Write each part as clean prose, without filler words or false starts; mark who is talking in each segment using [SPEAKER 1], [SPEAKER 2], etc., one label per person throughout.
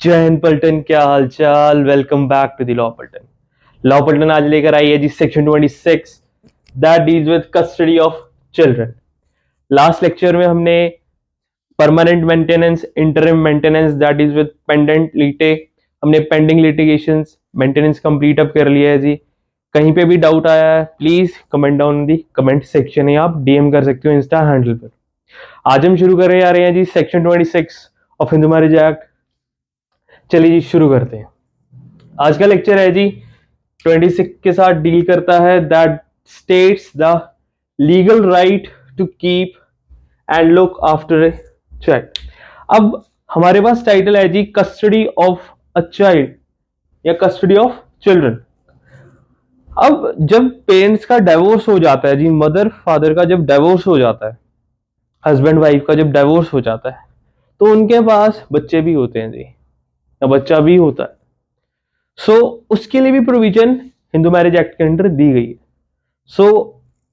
[SPEAKER 1] जय हिंद पलटन, क्या हालचाल। Welcome back to the law पलटन। लॉ पलटन आज लेकर आई है जी section 26 that deals with custody of children. Last lecture में हमने permanent maintenance, interim maintenance that deals with pendente lite, हमने pending litigations, maintenance complete up कर लिया है जी। कहीं पे भी डाउट आया है please comment down the comment section, या आप डीएम कर सकते हो इंस्टा हैंडल पर। आज हम शुरू कर रहे हैं जी section 26 of Hindu marriage act. चलिए जी शुरू करते हैं। आज का लेक्चर है जी 26 के साथ डील करता है that states the legal right to keep and look after a child. अब हमारे पास टाइटल है जी कस्टडी ऑफ अ चाइल्ड या कस्टडी ऑफ चिल्ड्रन। अब जब पेरेंट्स का डिवोर्स हो जाता है जी, मदर फादर का जब डिवोर्स हो जाता है, हस्बैंड वाइफ का जब डिवोर्स हो जाता है, तो उनके पास बच्चे भी होते हैं जी, या बच्चा भी होता है। उसके लिए भी प्रोविजन हिंदू मैरिज एक्ट के अंडर दी गई है।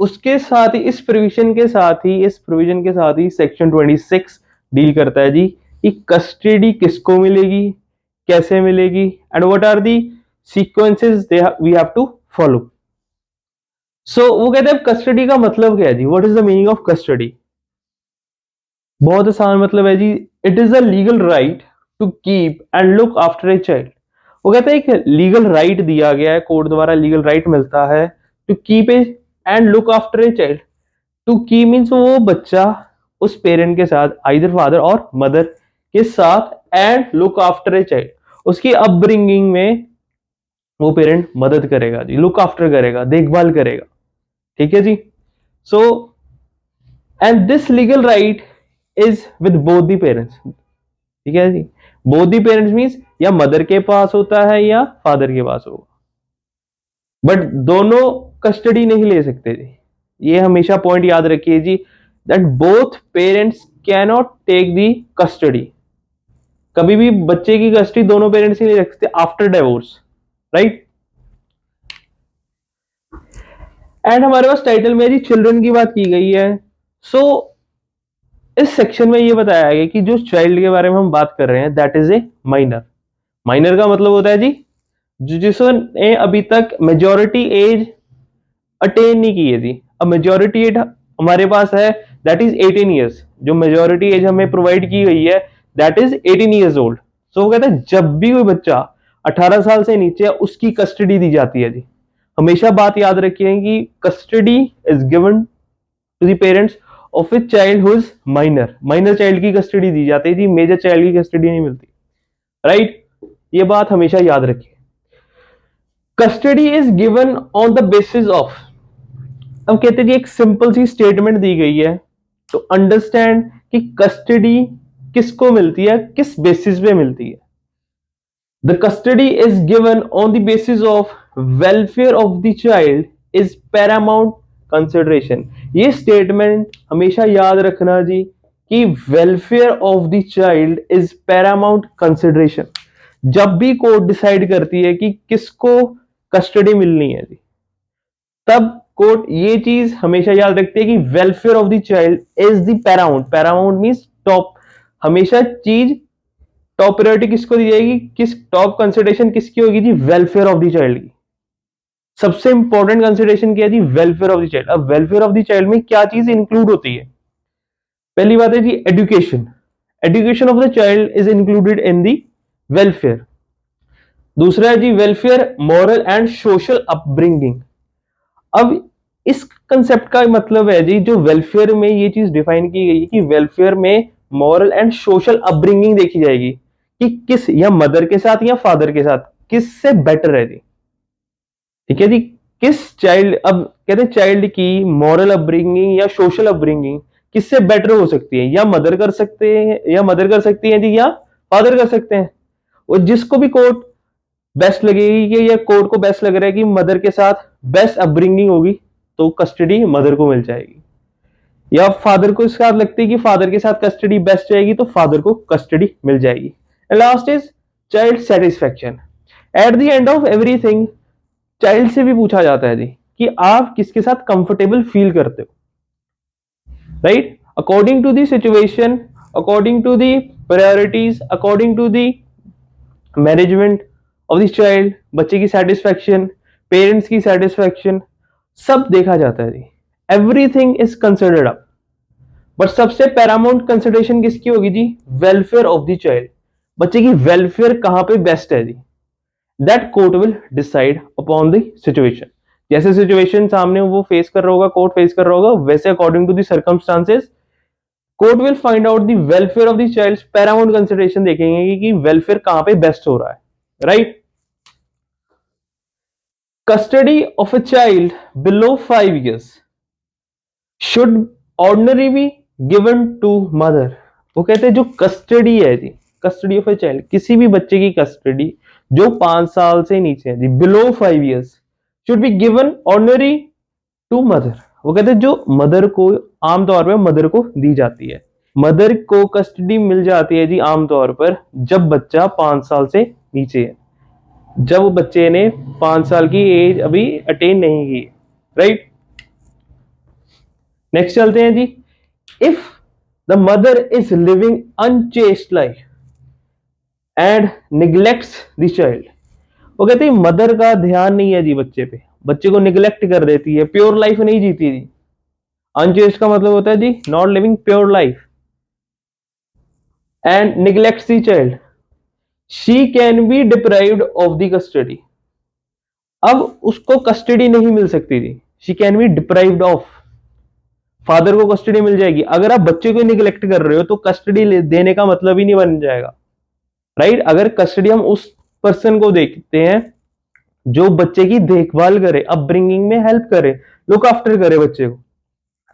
[SPEAKER 1] उसके साथ ही इस प्रोविजन के साथ ही सेक्शन 26 डील करता है जी कि कस्टडी किसको मिलेगी, कैसे मिलेगी, and what are the sequences we have to follow. वो कहते हैं कस्टडी का मतलब क्या है जी, what is the meaning of custody. बहुत आसान मतलब है जी, it is a legal right to keep and look after a child. वो कहते हैं एक लीगल राइट दिया गया है, कोर्ट द्वारा लीगल राइट मिलता है to keep a and look after a child. To keep means वो बच्चा उस पेरेंट के साथ, आइदर फादर और मदर के साथ, and look after a child, उसकी अपब्रिंगिंग में वो पेरेंट मदद करेगा जी, लुक आफ्टर करेगा, देखभाल करेगा। ठीक है जी। And this legal right is with both the parents. ठीक है जी। बोथ दी पेरेंट्स मीन्स या मदर के पास होता है या फादर के पास होगा, बट दोनों कस्टडी नहीं ले सकते जी। ये हमेशा पॉइंट याद रखिए जी, that both parents can not take the custody. कभी भी बच्चे की कस्टडी दोनों पेरेंट्स नहीं ले सकते आफ्टर डिवोर्स, राइट। एंड हमारे पास टाइटल में जी चिल्ड्रन की बात की गई है। इस सेक्शन में ये बताया गया कि जो चाइल्ड के बारे में हम बात कर रहे हैं that is a minor. Minor का मतलब होता है जी जिसने अभी तक मेजॉरिटी एज अटेन नहीं की है जी। अब मेजॉरिटी एज हमारे पास है दैट इज 18 ईयर्स। जो मेजॉरिटी एज हमें प्रोवाइड की गई है दैट इज 18 ईयर्स ओल्ड। वो कहते हैं जब भी कोई बच्चा 18 साल से नीचे है उसकी कस्टडी दी जाती है जी। हमेशा बात याद रखिए कि custody is given to the parents of a child who is minor. Minor child की कस्टडी दी जाती है जी, मेजर चाइल्ड की कस्टडी नहीं मिलती, राइट। ये बात हमेशा याद रखिए। Custody is given on the basis of, अब कहते हैं जी एक सिंपल सी स्टेटमेंट दी गई है तो अंडरस्टैंड कि कस्टडी किसको मिलती है, किस बेसिस पे मिलती है। The custody is given on the basis of welfare of the child is Paramount consideration. ये स्टेटमेंट हमेशा याद रखना जी कि welfare of the child is Paramount consideration. जब भी कोर्ट डिसाइड करती है कि किसको कस्टडी मिलनी है जी, तब कोर्ट ये चीज हमेशा याद रखती है कि welfare of the child is the Paramount. Paramount means top, हमेशा चीज टॉप प्रायोरिटी किसको दी जाएगी, किस टॉप कंसिडरेशन किसकी होगी जी, वेलफेयर ऑफ द चाइल्ड की। सबसे इंपॉर्टेंट कंसिडरेशन क्या है जी, वेलफेयर ऑफ द चाइल्ड। अब वेलफेयर ऑफ द चाइल्ड में क्या चीज इंक्लूड होती है। पहली बात है जी education. Education of the child is included in the welfare. दूसरा है जी welfare moral and social upbringing. अब इस कंसेप्ट का मतलब है जी, जो वेलफेयर में ये चीज डिफाइन की गई है कि वेलफेयर में मॉरल एंड सोशल अपब्रिंगिंग देखी जाएगी कि किस, या मदर के साथ या फादर के साथ किससे बेटर है जी। ठीक है जी, किस चाइल्ड, अब कहते हैं चाइल्ड की मॉरल अपब्रिंगिंग या सोशल अपब्रिंगिंग किससे बेटर हो सकती है, या मदर कर सकते हैं, या मदर कर सकती है जी, या फादर कर सकते हैं। और जिसको भी कोर्ट बेस्ट लगेगी कि, या कोर्ट को बेस्ट लग रहा है कि मदर के साथ बेस्ट अपब्रिंगिंग होगी तो कस्टडी मदर को मिल जाएगी, या फादर को इस साथ लगती है कि फादर के साथ कस्टडी बेस्ट जाएगी तो फादर को कस्टडी मिल जाएगी। Last is child satisfaction. At the end of everything child से भी पूछा जाता है जी कि आप किसके साथ कंफर्टेबल फील करते हो, right. According to the situation, according to the priorities, according to the management of the child, बच्चे की सेटिस्फैक्शन, पेरेंट्स की सेटिस्फैक्शन, सब देखा जाता है जी। Everything is considered up, but सबसे पैरामाउंट कंसिडरेशन किसकी होगी जी? Welfare of the child. बच्चे की वेलफेयर कहां पे बेस्ट है जी? That court will decide upon the situation. जैसे सिचुएशन सामने वो फेस कर रहा होगा, कोर्ट फेस कर रहा होगा, वैसे according to the circumstances court will find out the welfare of the child. Paramount consideration देखेंगे कि वेलफेयर कहां पे बेस्ट हो रहा है, right? Custody of a child below 5 years should ordinary be given to mother. वो कहते हैं जो कस्टडी है जी, कस्टडी ऑफ ए चाइल्ड, किसी भी बच्चे की कस्टडी जो 5 साल से नीचे है जी, below 5 years, should be given ordinary to mother. वो कहते हैं जो मदर को आमतौर पर मदर को दी जाती है। मदर को कस्टडी मिल जाती है जी आमतौर पर जब बच्चा 5 साल से नीचे है, जब बच्चे ने 5 साल की एज अभी अटेन नहीं की, राइट? नेक्स्ट चलते हैं जी। If the mother is living unchaste life and neglects the child, वो कहते हैं मदर का ध्यान नहीं है जी बच्चे पे, बच्चे को निग्लेक्ट कर देती है, प्योर लाइफ नहीं जीती जी। अनचेस्ट का मतलब होता है जी not living pure life and neglects the child, she can be deprived of the custody. अब उसको कस्टडी नहीं मिल सकती थी, she can be deprived of. Father को कस्टडी मिल जाएगी, अगर आप बच्चे को निगलेक्ट कर रहे हो तो कस्टडी देने का मतलब ही नहीं बन जाएगा, राइट? अगर कस्टडी हम उस पर्सन को देखते हैं जो बच्चे की देखभाल करे, अपब्रिंगिंग में हेल्प करे, लुक आफ्टर करे बच्चे को,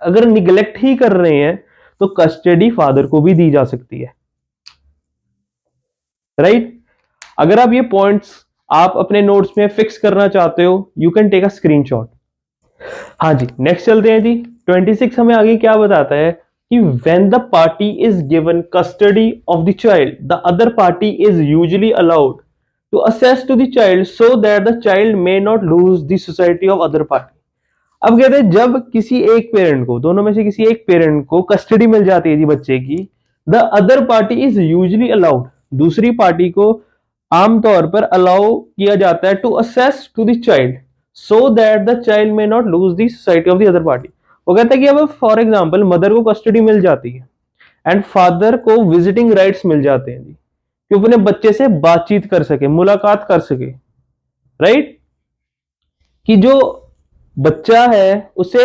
[SPEAKER 1] अगर निगलेक्ट ही कर रहे हैं तो कस्टडी फादर को भी दी जा सकती है, राइट? अगर आप ये पॉइंट्स आप अपने नोट्स में फिक्स करना चाहते हो, you can take a screenshot. हाँ जी, नेक्स्ट चलते हैं जी। 26 हमें आगे क्या बताता है कि when the party is given custody of the child, the other party is usually allowed to assess to the child so that the child may not lose the society of other party। अब कहते हैं जब किसी एक parent को, दोनों में से किसी एक पेरेंट को कस्टडी मिल जाती है जी बच्चे की, the other party is usually allowed, दूसरी पार्टी को आमतौर पर अलाउ किया जाता है to access to the child so that the child may not lose the society of the other party. वो कहता है कि अब फॉर एग्जांपल मदर को कस्टडी मिल जाती है एंड फादर को विजिटिंग राइट्स मिल जाते हैं जी, कि वो अपने बच्चे से बातचीत कर सके, मुलाकात कर सके, राइट? कि जो बच्चा है उसे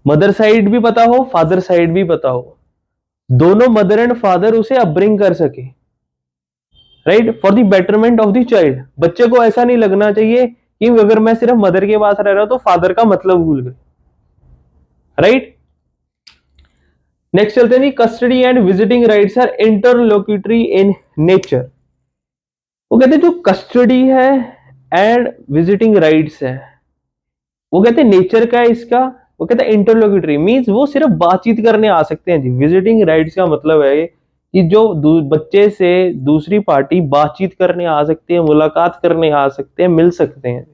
[SPEAKER 1] मदर साइड भी पता हो, फादर साइड भी पता हो, दोनों मदर एंड फादर उसे अपब्रिंग कर सके, right? For the betterment of the child. बच्चे को ऐसा नहीं लगना चाहिए कि अगर मैं सिर्फ मदर के पास रह रहा हूं तो फादर का मतलब भूल गए, राइट? नेक्स्ट चलते हैं, custody and visiting rights are interlocutory in nature. वो कहते हैं जो कस्टडी है एंड विजिटिंग राइट्स है, वो कहते हैं नेचर का है इसका, वो कहते हैं इंटरलोक्यूटरी मींस वो सिर्फ बातचीत करने आ सकते हैं जी। विजिटिंग राइट्स का मतलब है कि जो बच्चे से दूसरी पार्टी बातचीत करने आ सकती है, मुलाकात करने आ सकते हैं, मिल सकते हैं।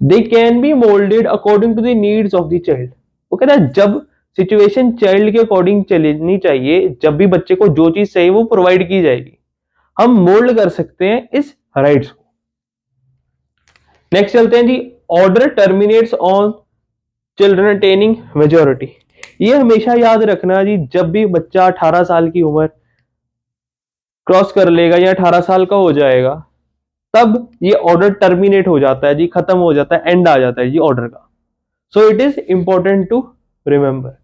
[SPEAKER 1] They can be moulded according to the needs of the child. वो कहता है जब सिचुएशन चाइल्ड के अकॉर्डिंग चलनी चाहिए, जब भी बच्चे को जो चीज चाहिए वो प्रोवाइड की जाएगी, हम मोल्ड कर सकते हैं इस राइट्स को। नेक्स्ट चलते हैं जी, order terminates on children attaining majority. ये हमेशा याद रखना जी, जब भी बच्चा 18 साल की उम्र क्रॉस कर लेगा या 18 साल का हो जाएगा तब ये ऑर्डर टर्मिनेट हो जाता है जी, खत्म हो जाता है, एंड आ जाता है जी ऑर्डर का। So it is important to remember.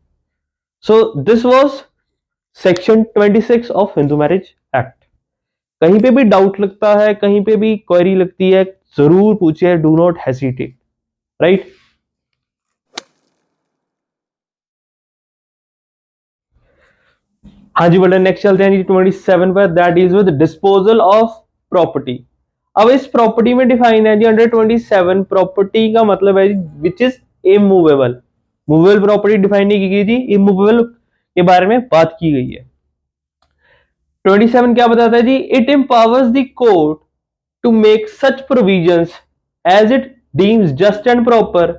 [SPEAKER 1] So this was section 26 of Hindu marriage Act. कहीं पे भी डाउट लगता है, कहीं पे भी क्वेरी लगती है, जरूर पूछिए, डू नॉट हेसिटेट, राइट? हाँ जी बेटा, नेक्स्ट चलते हैं जी 27 पर, that deals with disposal of property. अब इस प्रॉपर्टी में डिफाइन है जी अंडर 27, प्रॉपर्टी का मतलब है which is immovable. Movable property define नहीं की गई जी, इमूवेबल के बारे में बात की गई है। 27 क्या बताता है जी, it empowers the court to make such provisions as it deems just and proper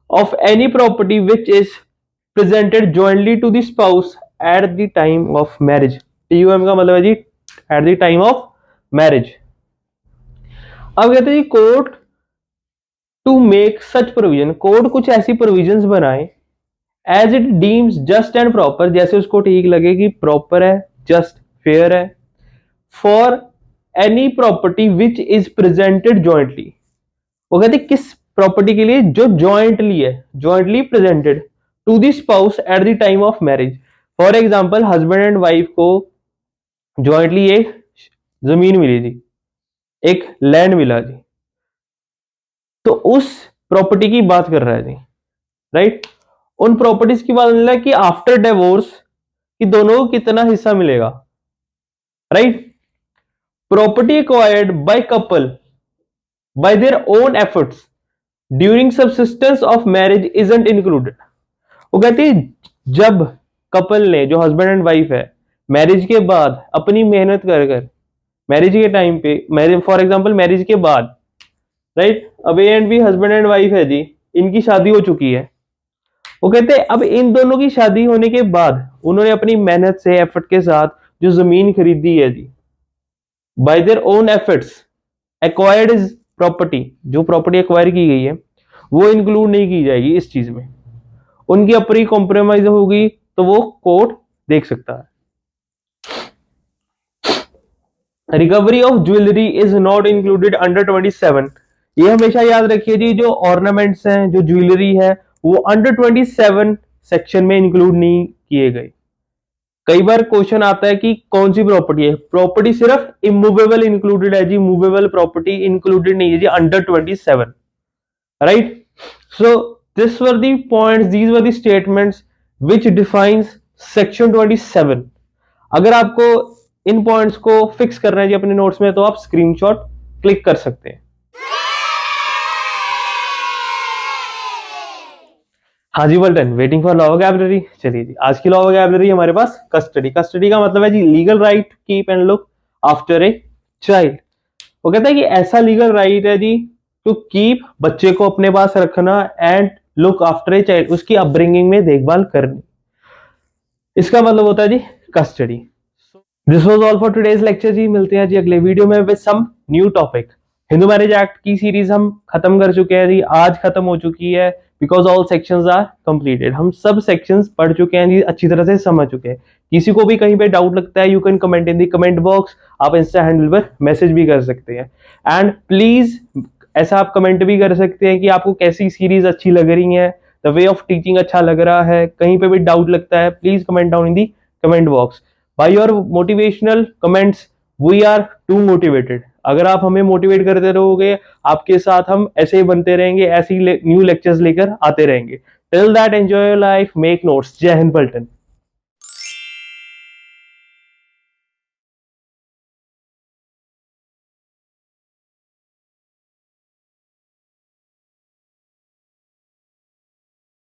[SPEAKER 1] of any property which is presented jointly to the spouse at the time of marriage. TUM का मतलब है जी at the time of marriage. अब कहते हैं court to make such provision, court कुछ ऐसी provisions बनाए as it deems just and proper, जैसे उसको ठीक लगे कि प्रॉपर है, जस्ट, फेयर है, for any property which is presented jointly. वो कहते किस प्रॉपर्टी के लिए जो जॉइंटली है, jointly presented to the spouse at the time of marriage. For example husband and wife को जॉइंटली एक जमीन मिली थी, एक लैंड मिला जी, तो उस प्रॉपर्टी की बात कर रहा है जी, राइट। उन प्रॉपर्टीज की बात मिला कि आफ्टर डिवोर्स कि दोनों को कितना हिस्सा मिलेगा, right. Property acquired by couple bye their own efforts during subsistence of marriage isn't included. वो कहती है जब कपल ने, जो हस्बैंड एंड वाइफ है, मैरिज के बाद अपनी मेहनत कर कर, मैरिज के टाइम पे, मैरिज फॉर एग्जांपल मैरिज के बाद, राइट, अब A and be husband and wife है जी, इनकी शादी हो चुकी है। वो कहते हैं अब इन दोनों की शादी होने के बाद उन्होंने अपनी मेहनत से, एफर्ट के साथ जो जमीन खरीदी है जी, by their own efforts acquired is property, जो प्रॉपर्टी एक्वायर की गई है वो इंक्लूड नहीं की जाएगी इस चीज में, उनकी अपनी कॉम्प्रोमाइज होगी तो वो कोर्ट देख सकता है। Recovery of jewellery is not included under 27। ये हमेशा याद रखिए जी, जो ऑर्नामेंट्स हैं, जो ज्वेलरी है, वो अंडर 27 सेक्शन में इंक्लूड नहीं किए गए। कई बार क्वेश्चन आता है कि कौन सी प्रॉपर्टी है, प्रॉपर्टी सिर्फ इमूवेबल इंक्लूडेड है जी, मूवेबल प्रॉपर्टी इंक्लूडेड नहीं है जी under 27, right. So this were the points, these were the statements which defines section 27। अगर आपको इन पॉइंट्स को फिक्स करना है जी अपने नोट्स में, तो आप स्क्रीनशॉट क्लिक कर सकते हैं। हाँ जी वल्टन, वेटिंग फॉर लॉ वोकैबुलरी। चलिए जी, आज की लॉ वोकैबुलरी हमारे पास कस्टडी। कस्टडी का मतलब है जी legal right keep and look after a child. वो कहता है कि ऐसा लीगल राइट है जी टू कीप, बच्चे को अपने पास रखना, and look after a child, उसकी अपब्रिंगिंग में देखभाल करनी, इसका मतलब होता है जी custody. This was all for today's lecture जी, मिलते हैं जी अगले वीडियो में with some new topic. Hindu marriage act की सीरीज हम खत्म कर चुके हैं जी, आज खत्म हो चुकी है, because all sections are completed. हम सब सेक्शंस पढ़ चुके हैं जी, अच्छी तरह से समझ चुके हैं। किसी को भी कहीं पे डाउट लगता है, you can comment in the comment box, आप इंस्टा हैंडल पर मैसेज भी कर सकते हैं। एंड प्लीज ऐसा आप कमेंट भी कर सकते हैं कि आपको कैसी सीरीज अच्छी लग रही है, द वे ऑफ टीचिंग अच्छा लग रहा है, कहीं पे भी डाउट लगता है, please comment down in the comment box. By your motivational comments we are to motivated. अगर आप हमें मोटिवेट करते रहोगे, आपके साथ हम ऐसे ही बनते रहेंगे, ऐसे ही न्यू लेक्चर्स लेकर आते रहेंगे। Till that enjoy your life, make notes. जय हिंद पलटन।